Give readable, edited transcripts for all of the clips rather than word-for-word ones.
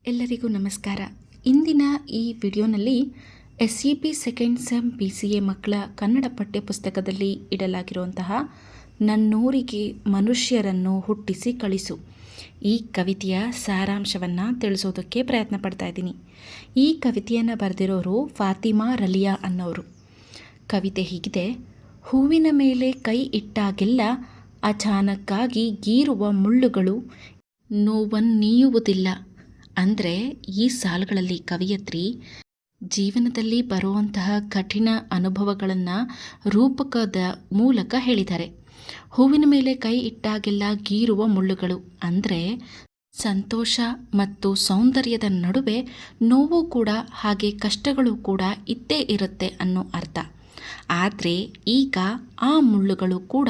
ಎಲ್ಲರಿಗೂ ನಮಸ್ಕಾರ. ಇಂದಿನ ಈ ವಿಡಿಯೋನಲ್ಲಿ SEP ಸೆಕೆಂಡ್ ಸೆಮ್ BCA ಮಕ್ಕಳ ಕನ್ನಡ ಪಠ್ಯಪುಸ್ತಕದಲ್ಲಿ ಇಡಲಾಗಿರುವಂತಹ ನನ್ನೂರಿಗೆ ಮನುಷ್ಯರನ್ನು ಹುಟ್ಟಿಸಿ ಕಳಿಸು ಈ ಕವಿತೆಯ ಸಾರಾಂಶವನ್ನು ತಿಳಿಸೋದಕ್ಕೆ ಪ್ರಯತ್ನ ಪಡ್ತಾ ಇದ್ದೀನಿ. ಈ ಕವಿತೆಯನ್ನು ಬರೆದಿರೋರು ಫಾತಿಮಾ ರಲಿಯಾ ಅನ್ನೋರು. ಕವಿತೆ ಹೀಗಿದೆ: ಹೂವಿನ ಮೇಲೆ ಕೈ ಇಟ್ಟಾಗೆಲ್ಲ ಅಚಾನಕ್ಕಾಗಿ ಗೀರುವ ಮುಳ್ಳುಗಳು ನೋವನ್ನೀಯುವುದಿಲ್ಲ. ಅಂದರೆ ಈ ಸಾಲುಗಳಲ್ಲಿ ಕವಯತ್ರಿ ಜೀವನದಲ್ಲಿ ಬರುವಂತಹ ಕಠಿಣ ಅನುಭವಗಳನ್ನು ರೂಪಕದ ಮೂಲಕ ಹೇಳಿದ್ದಾರೆ. ಹೂವಿನ ಮೇಲೆ ಕೈ ಇಟ್ಟಾಗೆಲ್ಲ ಗೀರುವ ಮುಳ್ಳುಗಳು ಅಂದರೆ ಸಂತೋಷ ಮತ್ತು ಸೌಂದರ್ಯದ ನಡುವೆ ನೋವು ಕೂಡ ಹಾಗೆ ಕಷ್ಟಗಳು ಕೂಡ ಇದ್ದೇ ಇರುತ್ತೆ ಅನ್ನೋ ಅರ್ಥ. ಆದರೆ ಈಗ ಆ ಮುಳ್ಳುಗಳು ಕೂಡ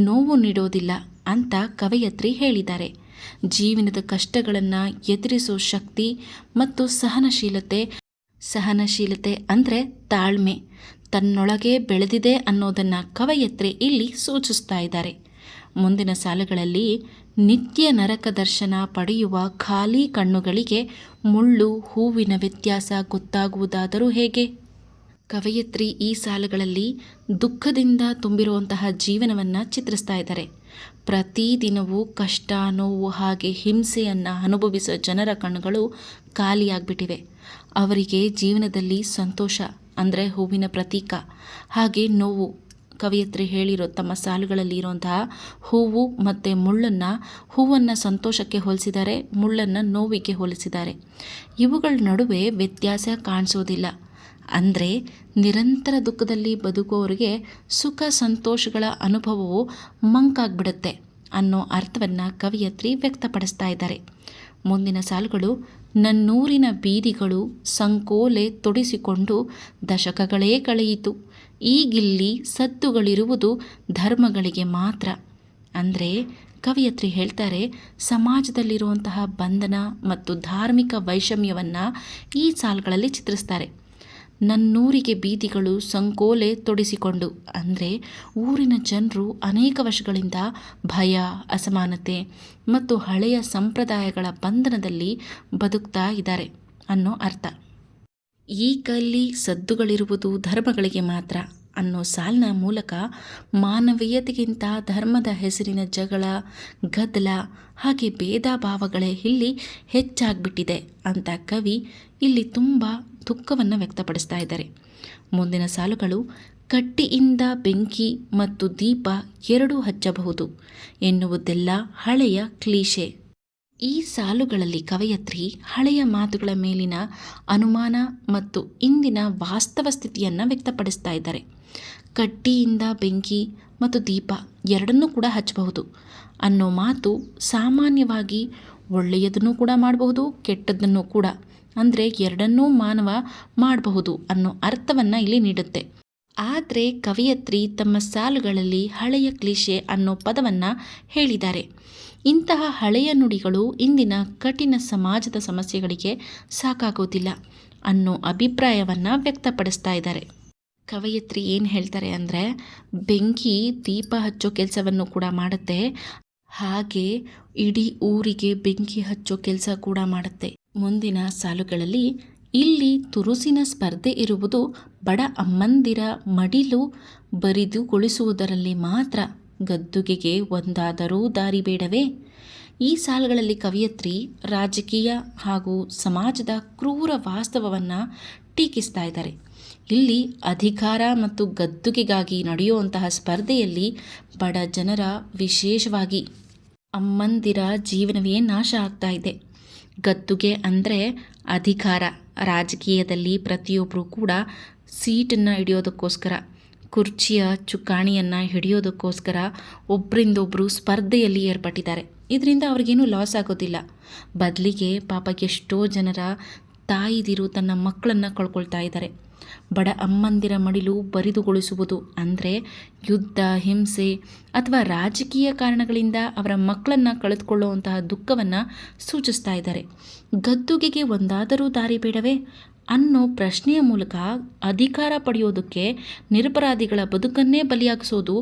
ನೋವು ನೀಡೋದಿಲ್ಲ ಅಂತ ಕವಯತ್ರಿ ಹೇಳಿದ್ದಾರೆ. ಜೀವನದ ಕಷ್ಟಗಳನ್ನು ಎದುರಿಸೋ ಶಕ್ತಿ ಮತ್ತು ಸಹನಶೀಲತೆ ಅಂದರೆ ತಾಳ್ಮೆ ತನ್ನೊಳಗೆ ಬೆಳೆದಿದೆ ಅನ್ನೋದನ್ನು ಕವಯತ್ರಿ ಇಲ್ಲಿ ಸೂಚಿಸ್ತಾ ಇದ್ದಾರೆ. ಮುಂದಿನ ಸಾಲುಗಳಲ್ಲಿ ನಿತ್ಯ ನರಕ ದರ್ಶನ ಪಡೆಯುವ ಖಾಲಿ ಕಣ್ಣುಗಳಿಗೆ ಮುಳ್ಳು ಹೂವಿನ ವ್ಯತ್ಯಾಸ ಗೊತ್ತಾಗುವುದಾದರೂ ಹೇಗೆ? ಕವಯತ್ರಿ ಈ ಸಾಲುಗಳಲ್ಲಿ ದುಃಖದಿಂದ ತುಂಬಿರುವಂತಹ ಜೀವನವನ್ನು ಚಿತ್ರಿಸ್ತಾ ಇದ್ದಾರೆ. ಪ್ರತಿದಿನವೂ ಕಷ್ಟ, ನೋವು ಹಾಗೆ ಹಿಂಸೆಯನ್ನು ಅನುಭವಿಸೋ ಜನರ ಕಣ್ಣುಗಳು ಖಾಲಿಯಾಗ್ಬಿಟ್ಟಿವೆ. ಅವರಿಗೆ ಜೀವನದಲ್ಲಿ ಸಂತೋಷ ಅಂದರೆ ಹೂವಿನ ಪ್ರತೀಕ, ಹಾಗೆ ನೋವು. ಕವಯತ್ರಿ ಹೇಳಿರೋ ತಮ್ಮ ಸಾಲುಗಳಲ್ಲಿ ಇರುವಂತಹ ಹೂವು ಮತ್ತು ಹೂವನ್ನು ಸಂತೋಷಕ್ಕೆ ಹೋಲಿಸಿದ್ದಾರೆ, ಮುಳ್ಳನ್ನು ನೋವಿಗೆ ಹೋಲಿಸಿದ್ದಾರೆ. ಇವುಗಳ ನಡುವೆ ವ್ಯತ್ಯಾಸ ಕಾಣಿಸೋದಿಲ್ಲ. ಅಂದರೆ ನಿರಂತರ ದುಃಖದಲ್ಲಿ ಬದುಕುವವರಿಗೆ ಸುಖ ಸಂತೋಷಗಳ ಅನುಭವವು ಮಂಕಾಗ್ಬಿಡುತ್ತೆ ಅನ್ನೋ ಅರ್ಥವನ್ನು ಕವಯತ್ರಿ ವ್ಯಕ್ತಪಡಿಸ್ತಾ ಇದ್ದಾರೆ. ಮುಂದಿನ ಸಾಲುಗಳು: ನನ್ನೂರಿನ ಬೀದಿಗಳು ಸಂಕೋಲೆ ತೊಡಿಸಿಕೊಂಡು ದಶಕಗಳೇ ಕಳೆಯಿತು, ಈಗಿಲ್ಲಿ ಸದ್ದುಗಳಿರುವುದು ಧರ್ಮಗಳಿಗೆ ಮಾತ್ರ. ಅಂದರೆ ಕವಯತ್ರಿ ಹೇಳ್ತಾರೆ, ಸಮಾಜದಲ್ಲಿರುವಂತಹ ಬಂಧನ ಮತ್ತು ಧಾರ್ಮಿಕ ವೈಷಮ್ಯವನ್ನು ಈ ಸಾಲುಗಳಲ್ಲಿ ಚಿತ್ರಿಸ್ತಾರೆ. ನನ್ನೂರಿಗೆ ಬೀದಿಗಳು ಸಂಕೋಲೆ ತೊಡಿಸಿಕೊಂಡು ಅಂದರೆ ಊರಿನ ಜನರು ಅನೇಕ ವರ್ಷಗಳಿಂದ ಭಯ, ಅಸಮಾನತೆ ಮತ್ತು ಹಳೆಯ ಸಂಪ್ರದಾಯಗಳ ಬಂಧನದಲ್ಲಿ ಬದುಕ್ತಾ ಇದ್ದಾರೆ ಅನ್ನೋ ಅರ್ಥ. ಈಗಲ್ಲಿ ಸದ್ದುಗಳಿರುವುದು ಧರ್ಮಗಳಿಗೆ ಮಾತ್ರ ಅನ್ನೋ ಸಾಲಿನ ಮೂಲಕ ಮಾನವೀಯತೆಗಿಂತ ಧರ್ಮದ ಹೆಸರಿನ ಜಗಳ, ಗದ್ದಲ ಹಾಗೆ ಭೇದ ಭಾವಗಳೇ ಇಲ್ಲಿ ಹೆಚ್ಚಾಗ್ಬಿಟ್ಟಿದೆ ಅಂತ ಕವಿ ಇಲ್ಲಿ ತುಂಬ ದುಃಖವನ್ನು ವ್ಯಕ್ತಪಡಿಸ್ತಾ ಇದ್ದಾರೆ. ಮುಂದಿನ ಸಾಲುಗಳು: ಕಟ್ಟಿಯಿಂದ ಬೆಂಕಿ ಮತ್ತು ದೀಪ ಎರಡೂ ಹಚ್ಚಬಹುದು ಎನ್ನುವುದೆಲ್ಲ ಹಳೆಯ ಕ್ಲೀಶೆ. ಈ ಸಾಲುಗಳಲ್ಲಿ ಕವಯತ್ರಿ ಹಳೆಯ ಮಾತುಗಳ ಮೇಲಿನ ಅನುಮಾನ ಮತ್ತು ಇಂದಿನ ವಾಸ್ತವ ಸ್ಥಿತಿಯನ್ನು ವ್ಯಕ್ತಪಡಿಸ್ತಾ ಇದ್ದಾರೆ. ಕಟ್ಟಿಯಿಂದ ಬೆಂಕಿ ಮತ್ತು ದೀಪ ಎರಡನ್ನೂ ಕೂಡ ಹಚ್ಚಬಹುದು ಅನ್ನೋ ಮಾತು ಸಾಮಾನ್ಯವಾಗಿ ಒಳ್ಳೆಯದನ್ನು ಕೂಡ ಮಾಡಬಹುದು, ಕೆಟ್ಟದ್ದನ್ನು ಕೂಡ, ಅಂದರೆ ಎರಡನ್ನೂ ಮಾನವ ಮಾಡಬಹುದು ಅನ್ನೋ ಅರ್ಥವನ್ನು ಇಲ್ಲಿ ನೀಡುತ್ತೆ. ಆದರೆ ಕವಯತ್ರಿ ತಮ್ಮ ಸಾಲುಗಳಲ್ಲಿ ಹಳೆಯ ಕ್ಲೀಶೆ ಅನ್ನೋ ಪದವನ್ನು ಹೇಳಿದ್ದಾರೆ. ಇಂತಹ ಹಳೆಯ ನುಡಿಗಳು ಇಂದಿನ ಕಠಿಣ ಸಮಾಜದ ಸಮಸ್ಯೆಗಳಿಗೆ ಸಾಕಾಗೋದಿಲ್ಲ ಅನ್ನೋ ಅಭಿಪ್ರಾಯವನ್ನು ವ್ಯಕ್ತಪಡಿಸ್ತಾ ಇದ್ದಾರೆ. ಕವಯತ್ರಿ ಏನು ಹೇಳ್ತಾರೆ ಅಂದರೆ, ಬೆಂಕಿ ದೀಪ ಹಚ್ಚೋ ಕೆಲಸವನ್ನು ಕೂಡ ಮಾಡುತ್ತೆ, ಹಾಗೆ ಇಡೀ ಊರಿಗೆ ಬೆಂಕಿ ಹಚ್ಚೋ ಕೆಲಸ ಕೂಡ ಮಾಡುತ್ತೆ. ಮುಂದಿನ ಸಾಲುಗಳಲ್ಲಿ: ಇಲ್ಲಿ ತುರುಸಿನ ಸ್ಪರ್ಧೆ ಇರುವುದು ಬಡ ಅಮ್ಮಂದಿರ ಮಡಿಲು ಬರಿದುಗೊಳಿಸುವುದರಲ್ಲಿ ಮಾತ್ರ, ಗದ್ದುಗೆಗೆ ಒಂದಾದರೂ ದಾರಿ ಬೇಡವೇ? ಈ ಸಾಲುಗಳಲ್ಲಿ ಕವಯತ್ರಿ ರಾಜಕೀಯ ಹಾಗೂ ಸಮಾಜದ ಕ್ರೂರ ವಾಸ್ತವವನ್ನು ಟೀಕಿಸ್ತಾ ಇದ್ದಾರೆ. ಇಲ್ಲಿ ಅಧಿಕಾರ ಮತ್ತು ಗದ್ದುಗೆಗಾಗಿ ನಡೆಯುವಂತಹ ಸ್ಪರ್ಧೆಯಲ್ಲಿ ಬಡ ಜನರ, ವಿಶೇಷವಾಗಿ ಅಮ್ಮಂದಿರ ಜೀವನವೇ ನಾಶ ಆಗ್ತಾ ಇದೆ. ಗದ್ದುಗೆ ಅಂದರೆ ಅಧಿಕಾರ. ರಾಜಕೀಯದಲ್ಲಿ ಪ್ರತಿಯೊಬ್ಬರು ಕೂಡ ಸೀಟನ್ನು ಹಿಡಿಯೋದಕ್ಕೋಸ್ಕರ, ಕುರ್ಚಿಯ ಚುಕ್ಕಾಣಿಯನ್ನು ಹಿಡಿಯೋದಕ್ಕೋಸ್ಕರ ಒಬ್ಬರಿಂದೊಬ್ಬರು ಸ್ಪರ್ಧೆಯಲ್ಲಿ ಏರ್ಪಟ್ಟಿದ್ದಾರೆ. ಇದರಿಂದ ಅವ್ರಿಗೇನು ಲಾಸ್ ಆಗೋದಿಲ್ಲ. ಬದಲಿಗೆ ಪಾಪ ಎಷ್ಟೋ ಜನರ ತಾಯಿದಿರು ತನ್ನ ಮಕ್ಕಳನ್ನು ಕಳ್ಕೊಳ್ತಾ ಇದ್ದಾರೆ. ಬಡ ಅಮ್ಮಂದಿರ ಮಡಿಲು ಬರಿದುಗೊಳಿಸುವುದು ಅಂದರೆ ಯುದ್ಧ, ಹಿಂಸೆ ಅಥವಾ ರಾಜಕೀಯ ಕಾರಣಗಳಿಂದ ಅವರ ಮಕ್ಕಳನ್ನು ಕಳೆದುಕೊಳ್ಳುವಂತಹ ದುಃಖವನ್ನು ಸೂಚಿಸ್ತಾ ಇದ್ದಾರೆ. ಗದ್ದುಗೆಗೆ ಒಂದಾದರೂ ದಾರಿ ಬೇಡವೇ ಅನ್ನೋ ಪ್ರಶ್ನೆಯ ಮೂಲಕ ಅಧಿಕಾರ ಪಡೆಯೋದಕ್ಕೆ ನಿರಪರಾಧಿಗಳ ಬದುಕನ್ನೇ ಬಲಿಯಾಗಿಸೋದು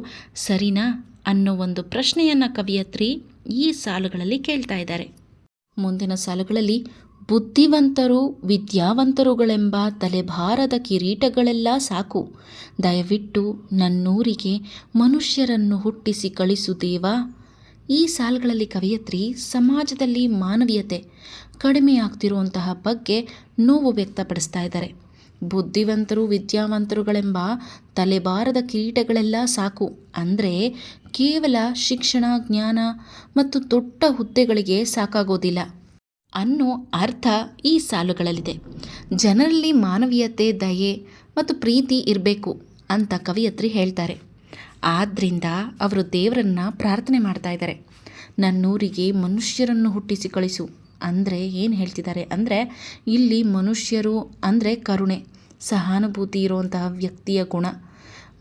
ಸರಿನಾ ಅನ್ನೋ ಒಂದು ಪ್ರಶ್ನೆಯನ್ನು ಕವಯತ್ರಿ ಈ ಸಾಲುಗಳಲ್ಲಿ ಕೇಳ್ತಾ ಇದ್ದಾರೆ. ಮುಂದಿನ ಸಾಲುಗಳಲ್ಲಿ: ಬುದ್ಧಿವಂತರು ವಿದ್ಯಾವಂತರುಗಳೆಂಬ ತಲೆಭಾರದ ಕಿರೀಟಗಳೆಲ್ಲ ಸಾಕು. ದಯವಿಟ್ಟು ನನ್ನೂರಿಗೆ ಮನುಷ್ಯರನ್ನು ಹುಟ್ಟಿಸಿ ಕಳಿಸು ದೇವಾ. ಈ ಸಾಲುಗಳಲ್ಲಿ ಕವಯತ್ರಿ ಸಮಾಜದಲ್ಲಿ ಮಾನವೀಯತೆ ಕಡಿಮೆಯಾಗ್ತಿರುವಂತಹ ಬಗ್ಗೆ ನೋವು ವ್ಯಕ್ತಪಡಿಸ್ತಾ ಇದ್ದಾರೆ. ಬುದ್ಧಿವಂತರು ವಿದ್ಯಾವಂತರುಗಳೆಂಬ ತಲೆಬಾರದ ಕಿರೀಟಗಳೆಲ್ಲ ಸಾಕು ಅಂದರೆ ಕೇವಲ ಶಿಕ್ಷಣ, ಜ್ಞಾನ ಮತ್ತು ದೊಡ್ಡ ಹುದ್ದೆಗಳಿಗೆ ಸಾಕಾಗೋದಿಲ್ಲ ಅನ್ನೋ ಅರ್ಥ ಈ ಸಾಲುಗಳಲ್ಲಿದೆ. ಜನರಲ್ಲಿ ಮಾನವೀಯತೆ, ದಯೆ ಮತ್ತು ಪ್ರೀತಿ ಇರಬೇಕು ಅಂತ ಕವಯತ್ರಿ ಹೇಳ್ತಾರೆ. ಆದ್ದರಿಂದ ಅವರು ದೇವರನ್ನು ಪ್ರಾರ್ಥನೆ ಮಾಡ್ತಾ ಇದ್ದಾರೆ. ನನ್ನೂರಿಗೆ ಮನುಷ್ಯರನ್ನು ಹುಟ್ಟಿಸಿ ಕಳಿಸು ಅಂದರೆ ಏನು ಹೇಳ್ತಿದ್ದಾರೆ ಅಂದರೆ ಇಲ್ಲಿ ಮನುಷ್ಯರು ಅಂದರೆ ಕರುಣೆ, ಸಹಾನುಭೂತಿ ಇರುವಂತಹ ವ್ಯಕ್ತಿಯ ಗುಣ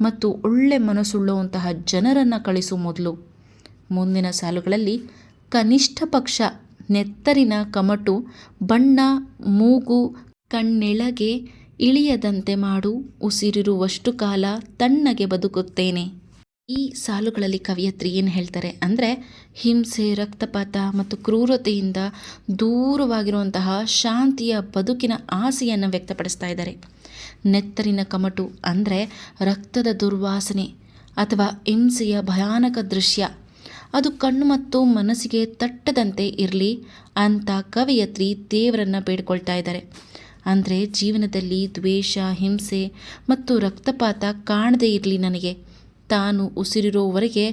ಮತ್ತು ಒಳ್ಳೆ ಮನಸ್ಸುಳ್ಳುವಂತಹ ಜನರನ್ನು ಕಳಿಸು ಮೊದಲು. ಮುಂದಿನ ಸಾಲುಗಳಲ್ಲಿ ಕನಿಷ್ಠ ಪಕ್ಷ ನೆತ್ತರಿನ ಕಮಟು, ಬಣ್ಣ, ಮೂಗು ಕಣ್ಣೆಳಗೆ ಇಳಿಯದಂತೆ ಮಾಡು. ಉಸಿರಿರುವಷ್ಟು ಕಾಲ ತಣ್ಣಗೆ ಬದುಕುತ್ತೇನೆ. ಈ ಸಾಲುಗಳಲ್ಲಿ ಕವಯತ್ರಿ ಏನು ಹೇಳ್ತಾರೆ ಅಂದರೆ ಹಿಂಸೆ, ರಕ್ತಪಾತ ಮತ್ತು ಕ್ರೂರತೆಯಿಂದ ದೂರವಾಗಿರುವಂತಹ ಶಾಂತಿಯ ಬದುಕಿನ ಆಸೆಯನ್ನು ವ್ಯಕ್ತಪಡಿಸ್ತಾ ಇದ್ದಾರೆ. ನೆತ್ತರಿನ ಕಮಟು ಅಂದರೆ ರಕ್ತದ ದುರ್ವಾಸನೆ ಅಥವಾ ಹಿಂಸೆಯ ಭಯಾನಕ ದೃಶ್ಯ, ಅದು ಕಣ್ಣು ಮತ್ತು ಮನಸ್ಸಿಗೆ ತಟ್ಟದಂತೆ ಇರಲಿ ಅಂತ ಕವಯತ್ರಿ ದೇವರನ್ನು ಬೇಡ್ಕೊಳ್ತಾ ಇದ್ದಾರೆ. ಅಂದರೆ ಜೀವನದಲ್ಲಿ ದ್ವೇಷ, ಹಿಂಸೆ ಮತ್ತು ರಕ್ತಪಾತ ಕಾಣದೇ ಇರಲಿ ನನಗೆ. ತಾನು ಉಸಿರಿರೋವರೆಗೆ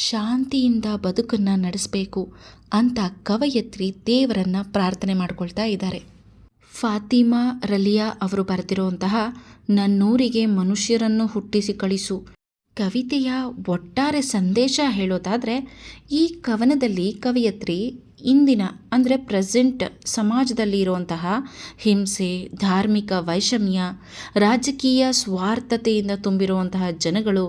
ಶಾಂತಿಯಿಂದ ಬದುಕನ್ನು ನಡೆಸಬೇಕು ಅಂತ ಕವಯತ್ರಿ ದೇವರನ್ನು ಪ್ರಾರ್ಥನೆ ಮಾಡ್ಕೊಳ್ತಾ ಇದ್ದಾರೆ. ಫಾತಿಮಾ ರಲಿಯಾ ಅವರು ಬರೆದಿರುವಂತಹ ನನ್ನೂರಿಗೆ ಮನುಷ್ಯರನ್ನು ಹುಟ್ಟಿಸಿ ಕಳಿಸು ಕವಿತೆಯ ಒಟ್ಟಾರೆ ಸಂದೇಶ ಹೇಳೋದಾದರೆ ಈ ಕವನದಲ್ಲಿ ಕವಯತ್ರಿ ಇಂದಿನ ಅಂದರೆ ಪ್ರೆಸೆಂಟ್ ಸಮಾಜದಲ್ಲಿ ಇರುವಂತಹ ಹಿಂಸೆ, ಧಾರ್ಮಿಕ ವೈಷಮ್ಯ, ರಾಜಕೀಯ ಸ್ವಾರ್ಥತೆಯಿಂದ ತುಂಬಿರುವಂತಹ ಜನಗಳು,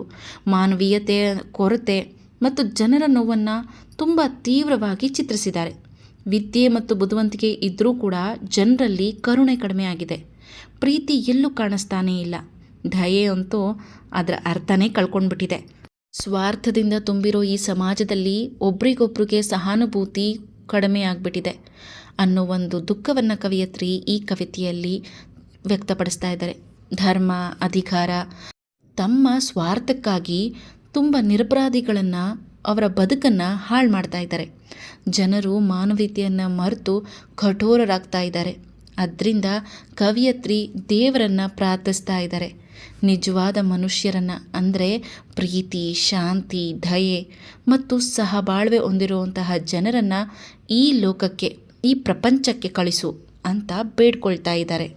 ಮಾನವೀಯತೆಯ ಕೊರತೆ ಮತ್ತು ಜನರ ನೋವನ್ನು ತುಂಬ ತೀವ್ರವಾಗಿ ಚಿತ್ರಿಸಿದ್ದಾರೆ. ವಿದ್ಯೆ ಮತ್ತು ಬುದ್ಧಿವಂತಿಕೆ ಇದ್ದರೂ ಕೂಡ ಜನರಲ್ಲಿ ಕರುಣೆ ಕಡಿಮೆ ಆಗಿದೆ. ಪ್ರೀತಿ ಎಲ್ಲೂ ಕಾಣಿಸ್ತಾನೇ ಇಲ್ಲ. ದಯೆ ಅಂತೂ ಅದರ ಅರ್ಥನೇ ಕಳ್ಕೊಂಡ್ಬಿಟ್ಟಿದೆ. ಸ್ವಾರ್ಥದಿಂದ ತುಂಬಿರೋ ಈ ಸಮಾಜದಲ್ಲಿ ಒಬ್ರಿಗೊಬ್ರಿಗೆ ಸಹಾನುಭೂತಿ ಕಡಿಮೆ ಆಗಿಬಿಟ್ಟಿದೆ ಅನ್ನೋ ಒಂದು ದುಃಖವನ್ನು ಕವಯತ್ರಿ ಈ ಕವಿತೆಯಲ್ಲಿ ವ್ಯಕ್ತಪಡಿಸ್ತಾ ಇದ್ದಾರೆ. ಧರ್ಮ, ಅಧಿಕಾರ ತಮ್ಮ ಸ್ವಾರ್ಥಕ್ಕಾಗಿ ತುಂಬ ನಿರಪರಾಧಿಗಳನ್ನು, ಅವರ ಬದುಕನ್ನು ಹಾಳು ಮಾಡ್ತಾ ಇದ್ದಾರೆ. ಜನರು ಮಾನವೀಯತೆಯನ್ನು ಮರೆತು ಕಠೋರರಾಗ್ತಾ ಇದ್ದಾರೆ. ಅದರಿಂದ ಕವಯತ್ರಿ ದೇವರನ್ನು ಪ್ರಾರ್ಥಿಸ್ತಾ ಇದ್ದಾರೆ. ನಿಜವಾದ ಮನುಷ್ಯರನ್ನು ಅಂದರೆ ಪ್ರೀತಿ, ಶಾಂತಿ, ದಯೆ ಮತ್ತು ಸಹಬಾಳ್ವೆ ಹೊಂದಿರುವಂತಹ ಜನರನ್ನು ಈ ಲೋಕಕ್ಕೆ, ಈ ಪ್ರಪಂಚಕ್ಕೆ ಕಳಿಸು ಅಂತ ಬೇಡ್ಕೊಳ್ತಾ ಇದ್ದಾರೆ.